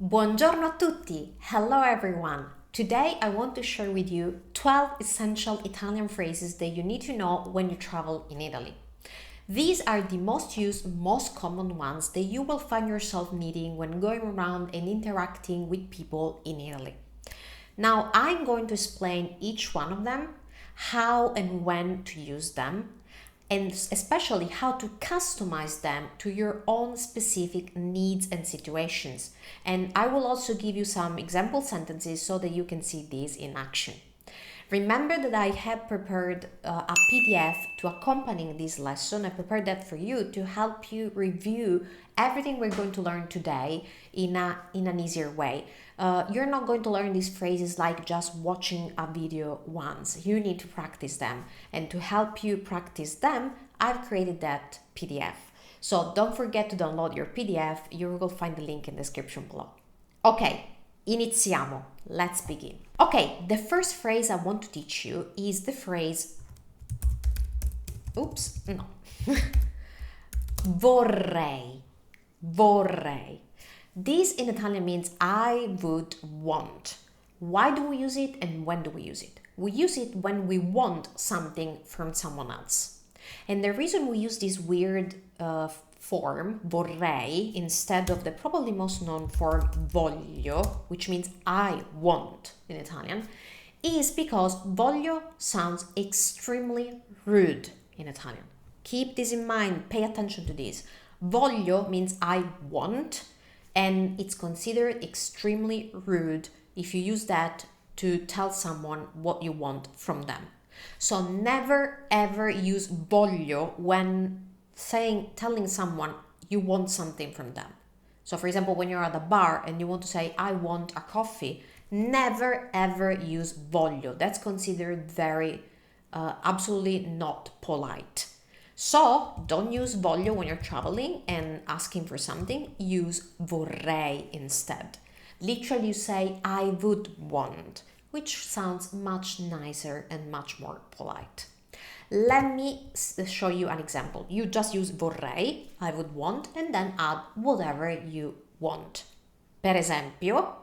Buongiorno a tutti! Hello everyone! Today I want to share with you 12 essential Italian phrases that you need to know when you travel in Italy. These are the most used, most common ones that you will find yourself needing when going around and interacting with people in Italy. Now I'm going to explain each one of them, how and when to use them, and especially how to customize them to your own specific needs and situations. And I will also give you some example sentences so that you can see these in action. Remember that I have prepared a PDF to accompany this lesson. I prepared that for you to help you review everything we're going to learn today in an easier way. You're not going to learn these phrases like just watching a video once. You need to practice them. And to help you practice them, I've created that PDF. So don't forget to download your PDF. You will find the link in the description below. Okay, iniziamo. Let's begin. Okay, the first phrase I want to teach you is the phrase vorrei. Vorrei. This in Italian means I would want. Why do we use it and when do we use it? We use it when we want something from someone else. And the reason we use this weird form, vorrei, instead of the probably most known form, voglio, which means I want in Italian, is because voglio sounds extremely rude in Italian. Keep this in mind, pay attention to this. Voglio means I want, and it's considered extremely rude if you use that to tell someone what you want from them. So never ever use voglio when telling someone you want something from them. So for example, when you're at a bar and you want to say, I want a coffee, never ever use voglio. That's considered very, absolutely not polite. So don't use voglio when you're traveling and asking for something. Use vorrei instead. Literally you say, I would want, which sounds much nicer and much more polite. Let me show you an example. You just use vorrei, I would want, and then add whatever you want. Per esempio,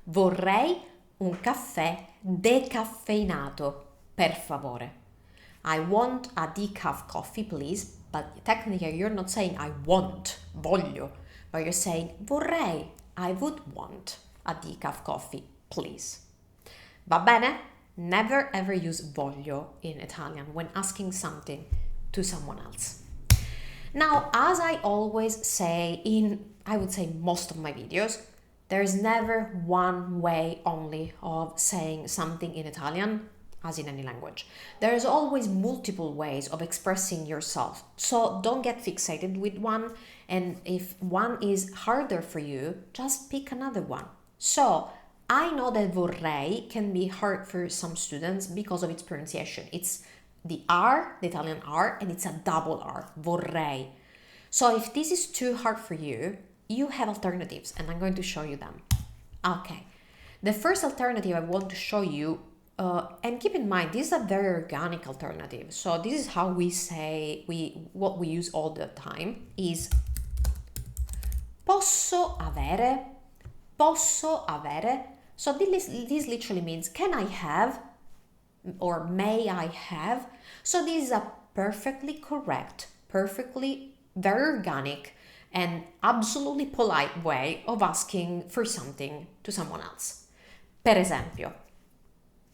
vorrei un caffè decaffeinato, per favore. I want a decaf coffee, please. But technically you're not saying I want, voglio, but you're saying vorrei, I would want a decaf coffee, please. Va bene? Never ever use voglio in Italian when asking something to someone else. Now, as I always say in, I would say most of my videos, there's never one way only of saying something in Italian, as in any language. There's always multiple ways of expressing yourself. So don't get fixated with one, and if one is harder for you, just pick another one. So I know that vorrei can be hard for some students because of its pronunciation. It's the R, the Italian R, and it's a double R, vorrei. So if this is too hard for you, you have alternatives, and I'm going to show you them. Okay, the first alternative I want to show you, and keep in mind, this is a very organic alternative. So this is how we say, what we use all the time is posso avere, posso avere. So this literally means, can I have, or may I have? So this is a perfectly correct, perfectly very organic, and absolutely polite way of asking for something to someone else. Per esempio,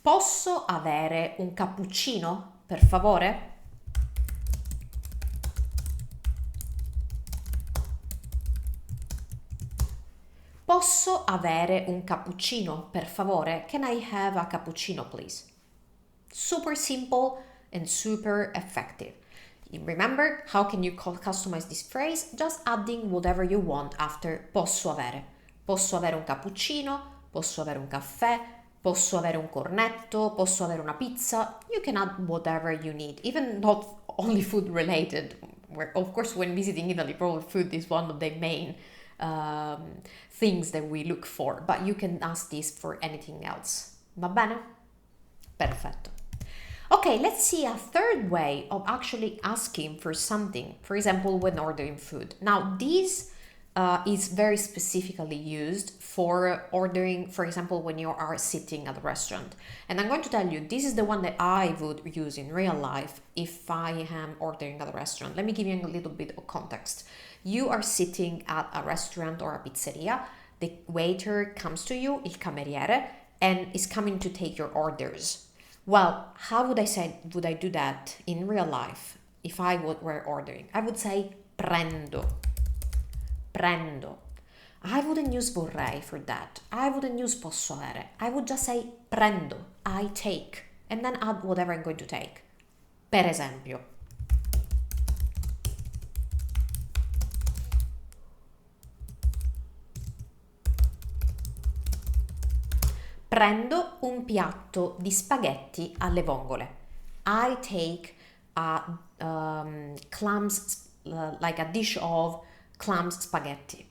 posso avere un cappuccino, per favore? Posso avere un cappuccino, per favore? Can I have a cappuccino, please? Super simple and super effective. Remember, how can you customize this phrase? Just adding whatever you want after posso avere. Posso avere un cappuccino, posso avere un caffè, posso avere un cornetto, posso avere una pizza. You can add whatever you need, even not only food related. Where, of course, when visiting Italy, probably food is one of the main things that we look for, but you can ask this for anything else. Va bene? Perfetto. Okay, let's see a third way of actually asking for something, for example, when ordering food. Now, this is very specifically used for ordering, for example, when you are sitting at a restaurant. And I'm going to tell you, this is the one that I would use in real life if I am ordering at a restaurant. Let me give you a little bit of context. You are sitting at a restaurant or a pizzeria, the waiter comes to you, 𝗘𝗘𝗙𝗏, and is coming to take your orders. Well, how would I do that in real life if I were ordering? I would say prendo. Prendo. I wouldn't use vorrei for that. I wouldn't use posso avere. I would just say prendo, I take, and then add whatever I'm going to take. Per esempio, prendo un piatto di spaghetti alle vongole. I take clams, like a dish of clams spaghetti.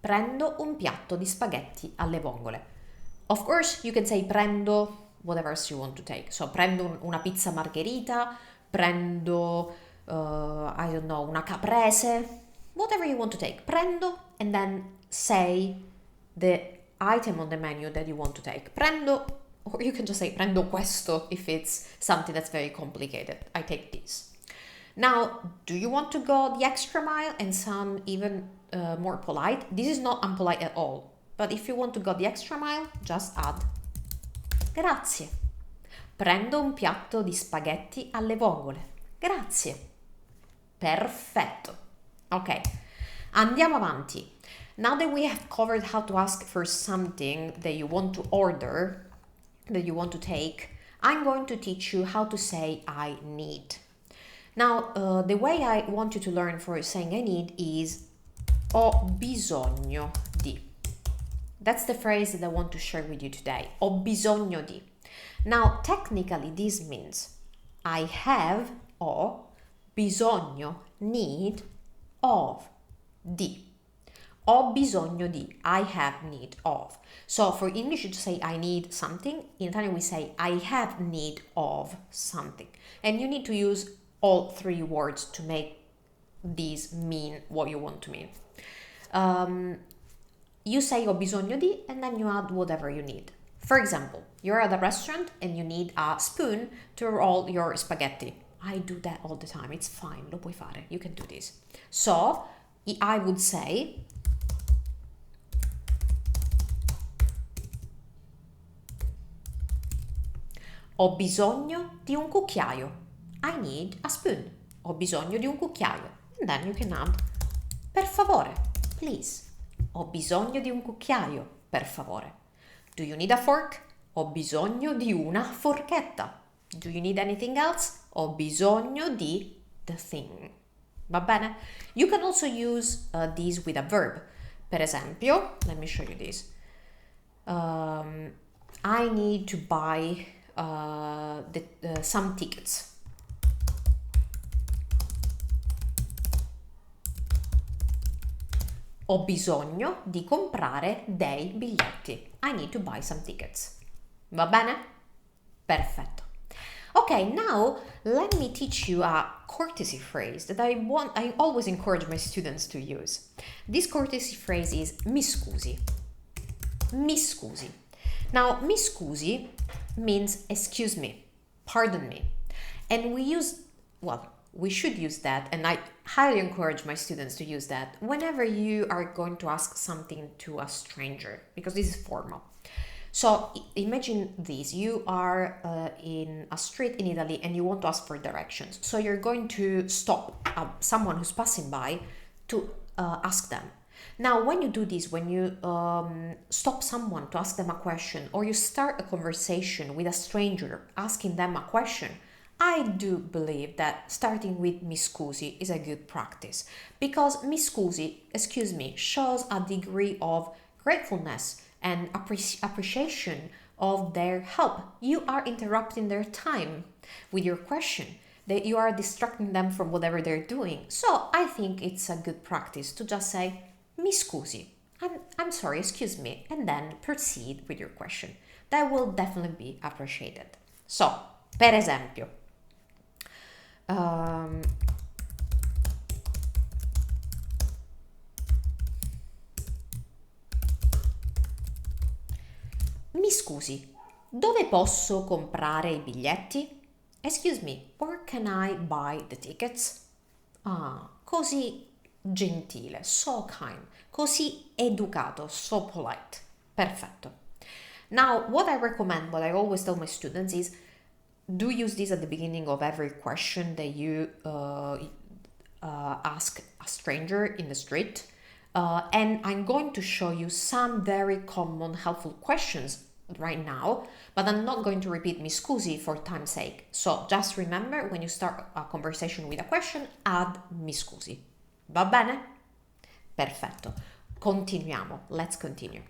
Prendo un piatto di spaghetti alle vongole. Of course, you can say prendo whatever else you want to take. So prendo una pizza margherita, prendo, I don't know, una caprese, whatever you want to take. Prendo, and then say the item on the menu that you want to take. Prendo, or you can just say prendo questo if it's something that's very complicated. I take this. Now, do you want to go the extra mile and sound even more polite? This is not unpolite at all. But if you want to go the extra mile, just add grazie. Prendo un piatto di spaghetti alle vongole. Grazie. Perfetto. Ok, andiamo avanti. Now that we have covered how to ask for something that you want to order, that you want to take, I'm going to teach you how to say I need. Now, the way I want you to learn for saying I need is ho bisogno di. That's the phrase that I want to share with you today. Ho bisogno di. Now, technically, this means I have, ho, bisogno, need, of, di. Ho bisogno di, I have need of. So for English, to say I need something, in Italian we say I have need of something. And you need to use all three words to make these mean what you want to mean. You say ho bisogno di, and then you add whatever you need. For example, you're at a restaurant and you need a spoon to roll your spaghetti. I do that all the time. It's fine. Lo puoi fare. You can do this. So I would say ho bisogno di un cucchiaio. I need a spoon. Ho bisogno di un cucchiaio. And then you can add per favore, please. Ho bisogno di un cucchiaio, per favore. Do you need a fork? Ho bisogno di una forchetta. Do you need anything else? Ho bisogno di the thing. Va bene? You can also use these with a verb. Per esempio, let me show you this. I need to buy some tickets. Ho bisogno di comprare dei biglietti. I need to buy some tickets. Va bene? Perfetto. Okay, now let me teach you a courtesy phrase that I always encourage my students to use. This courtesy phrase is mi scusi. Mi scusi. Now, mi scusi means excuse me, pardon me. And we should use that, and I highly encourage my students to use that whenever you are going to ask something to a stranger, because this is formal. So imagine this, you are in a street in Italy and you want to ask for directions. So you're going to stop someone who's passing by to ask them. Now, when you do this, when you stop someone to ask them a question, or you start a conversation with a stranger asking them a question, I do believe that starting with mi scusi is a good practice, because mi scusi, excuse me, shows a degree of gratefulness and appreciation of their help. You are interrupting their time with your question, that you are distracting them from whatever they're doing. So I think it's a good practice to just say mi scusi, I'm sorry, excuse me, and then proceed with your question. That will definitely be appreciated. So per esempio, mi scusi, dove posso comprare i biglietti? Excuse me, where can I buy the tickets? Ah, così gentile, so kind, così educato, so polite. Perfetto. Now, what I recommend, what I always tell my students is, do use this at the beginning of every question that you ask a stranger in the street. And I'm going to show you some very common helpful questions right now, but I'm not going to repeat mi scusi for time's sake. So just remember, when you start a conversation with a question, add mi scusi. Va bene? Perfetto. Continuiamo. Let's continue.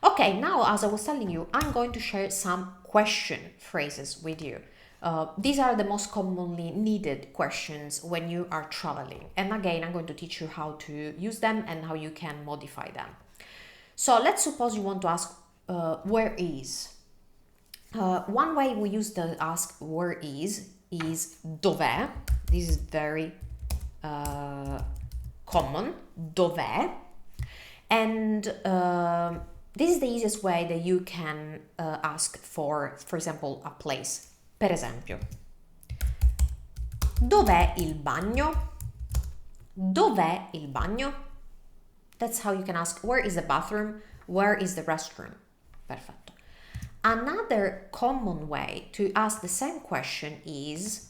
Okay, now as I was telling you, I'm going to share some question phrases with you. These are the most commonly needed questions when you are traveling. And again, I'm going to teach you how to use them and how you can modify them. So let's suppose you want to ask, where is? One way we use to ask where is DOV'è. This is very common, DOV'è. And this is the easiest way that you can ask for example, a place. Per esempio, dov'è il bagno? Dov'è il bagno? That's how you can ask, where is the bathroom? Where is the restroom? Perfetto. Another common way to ask the same question is,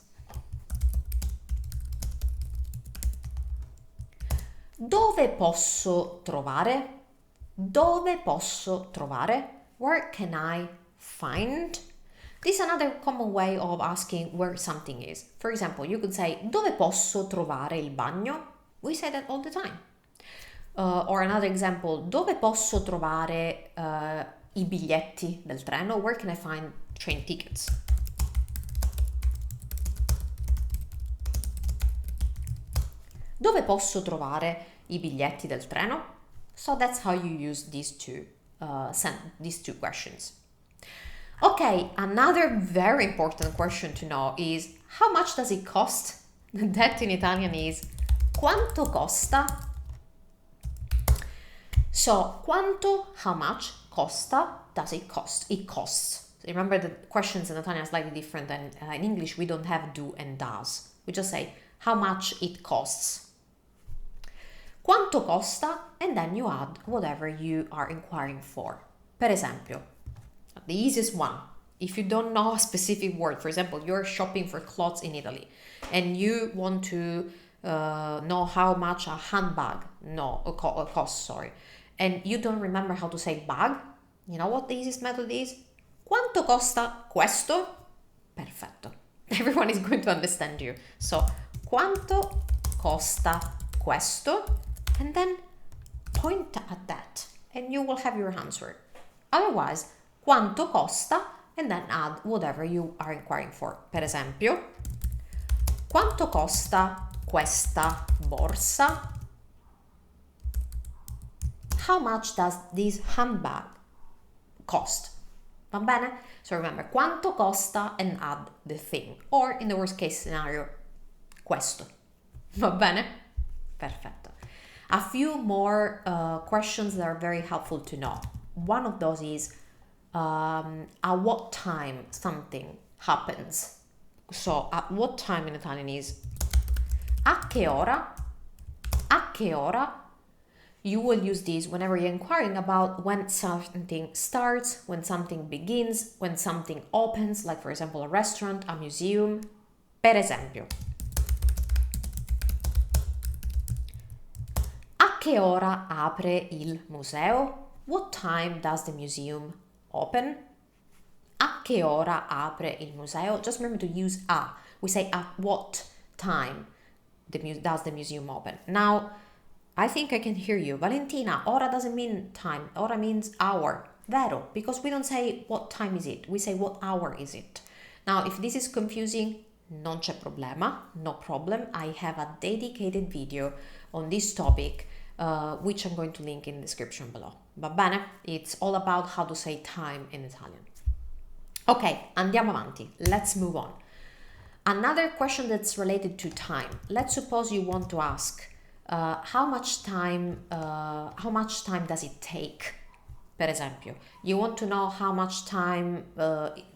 dove posso trovare? Dove posso trovare? Where can I find? This is another common way of asking where something is. For example, you could say, dove posso trovare il bagno? We say that all the time. Or another example, dove posso trovare i biglietti del treno? Where can I find train tickets? Dove posso trovare i biglietti del treno? So that's how you use these two questions. Okay, another very important question to know is, how much does it cost? That in Italian is, quanto costa? So, quanto, how much, costa, does it cost? It costs. Remember, the questions in Italian are slightly different than in English. We don't have do and does. We just say how much it costs. Quanto costa? And then you add whatever you are inquiring for. Per esempio, the easiest one, if you don't know a specific word, for example, you're shopping for clothes in Italy and you want to know how much a handbag costs, and you don't remember how to say bag, you know what the easiest method is? Quanto costa questo? Perfetto. Everyone is going to understand you. So, quanto costa questo? And then point at that and you will have your answer. Otherwise, quanto costa, and then add whatever you are inquiring for. Per esempio, quanto costa questa borsa? How much does this handbag cost? Va bene? So remember, quanto costa and add the thing. Or in the worst case scenario, questo. Va bene? Perfetto. A few more questions that are very helpful to know. One of those is, at what time something happens. So, at what time in Italian is a che ora? A che ora? You will use this whenever you're inquiring about when something starts, when something begins, when something opens, like for example a restaurant, a museum. Per esempio, a che ora apre il museo? What time does the museum open? A che ora apre il museo? Just remember to use a. We say at what time does the museum open. Now, I think I can hear you. Valentina, ora doesn't mean time. Ora means hour. Vero, because we don't say what time is it. We say what hour is it. Now, if this is confusing, non c'è problema. No problem. I have a dedicated video on this topic, which I'm going to link in the description below. Va bene? It's all about how to say time in Italian. Ok, andiamo avanti. Let's move on. Another question that's related to time. Let's suppose you want to ask how much time does it take? Per esempio, you want to know how much time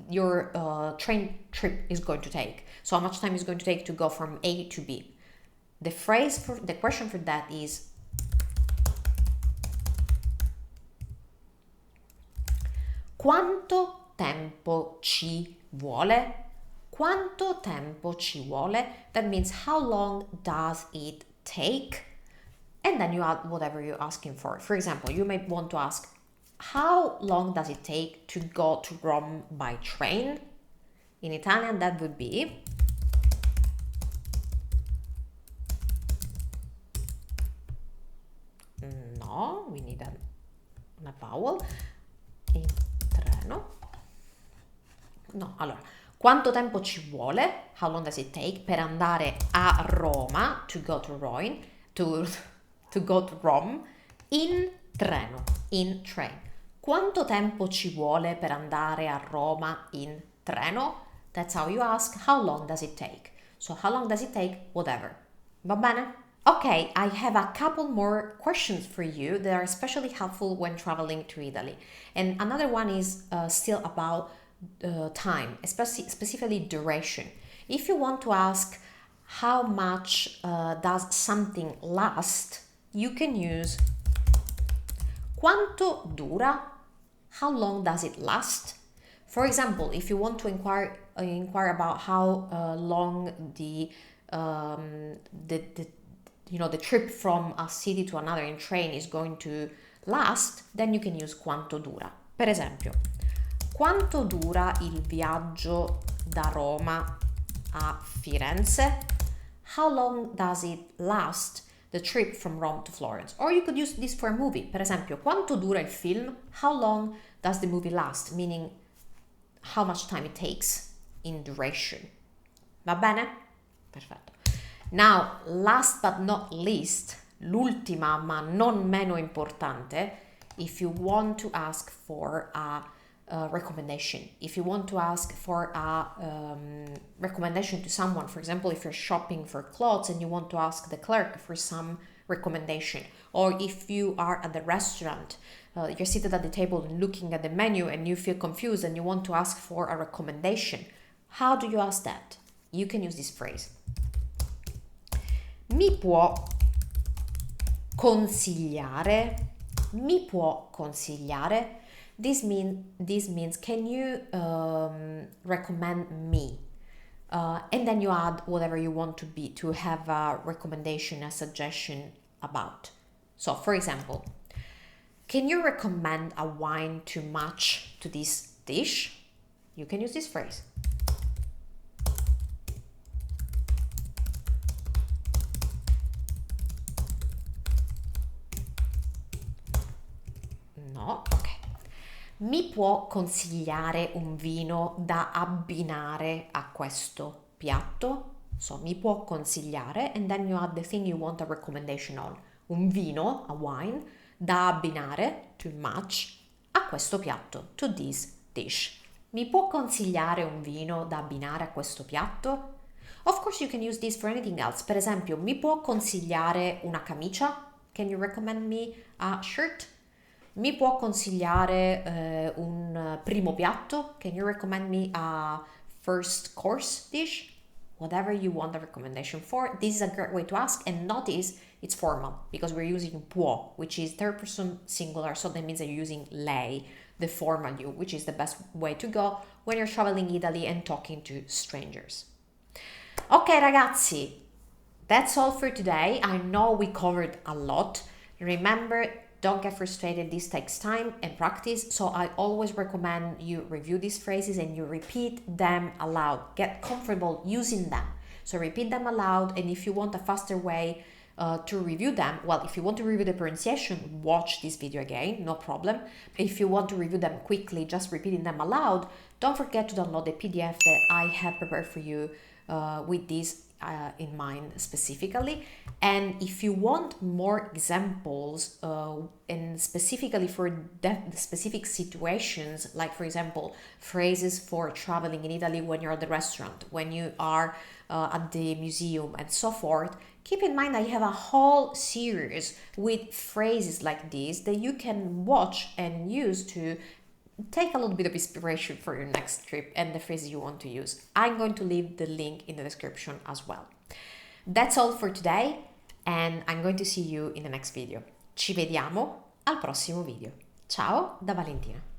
your train trip is going to take. So how much time is going to take to go from A to B. The question for that is quanto tempo ci vuole? Quanto tempo ci vuole? That means how long does it take? And then you add whatever you're asking for. For example, you may want to ask, how long does it take to go to Rome by train? In Italian, that would be no, we need a vowel. In treno. No, allora, quanto tempo ci vuole? How long does it take per andare a Roma, to go to Rome, to go to Rome, in treno, in train. Quanto tempo ci vuole per andare a Roma in treno? That's how you ask, how long does it take? So how long does it take? Whatever. Va bene? Okay, I have a couple more questions for you that are especially helpful when traveling to Italy. And another one is still about time, specifically duration. If you want to ask how much does something last, you can use quanto dura? How long does it last? For example, if you want to inquire about how long the trip from a city to another in train is going to last, then you can use quanto dura. Per esempio, quanto dura il viaggio da Roma a Firenze? How long does it last, the trip from Rome to Florence? Or you could use this for a movie. Per esempio, quanto dura il film? How long does the movie last? Meaning, how much time it takes in duration. Va bene? Perfetto. Now, last but not least, l'ultima ma non meno importante, if you want to ask for a recommendation, if you want to ask for a recommendation to someone, for example, if you're shopping for clothes and you want to ask the clerk for some recommendation, or if you are at the restaurant, you're seated at the table and looking at the menu and you feel confused and you want to ask for a recommendation, how do you ask that? You can use this phrase. Mi può consigliare? Mi può consigliare? This means can you recommend me? And then you add whatever you want to have a recommendation, a suggestion about. So, for example, can you recommend a wine to match to this dish? You can use this phrase. No, ok. Mi può consigliare un vino da abbinare a questo piatto? So, mi può consigliare, and then you add the thing you want a recommendation on. Un vino, a wine, da abbinare, to match, a questo piatto, to this dish. Mi può consigliare un vino da abbinare a questo piatto? Of course you can use this for anything else. Per esempio, mi può consigliare una camicia? Can you recommend me a shirt? Mi può consigliare un primo piatto? Can you recommend me a first course dish? Whatever you want a recommendation for, this is a great way to ask, and notice it's formal because we're using può, which is third person singular, so that means that you're using lei, the formal you, which is the best way to go when you're traveling Italy and talking to strangers. Ok ragazzi, that's all for today. I know we covered a lot. Remember, don't get frustrated, this takes time and practice, so I always recommend you review these phrases and you repeat them aloud. Get comfortable using them. So repeat them aloud, and if you want a faster way to review them, well, if you want to review the pronunciation, watch this video again, no problem. If you want to review them quickly, just repeating them aloud, don't forget to download the PDF that I have prepared for you with these in mind specifically. And if you want more examples and specifically for the specific situations, like for example, phrases for traveling in Italy when you're at the restaurant, when you are at the museum and so forth, keep in mind I have a whole series with phrases like this that you can watch and use to take a little bit of inspiration for your next trip and the phrases you want to use. I'm going to leave the link in the description as well. That's all for today, and I'm going to see you in the next video. Ci vediamo al prossimo video. Ciao da Valentina.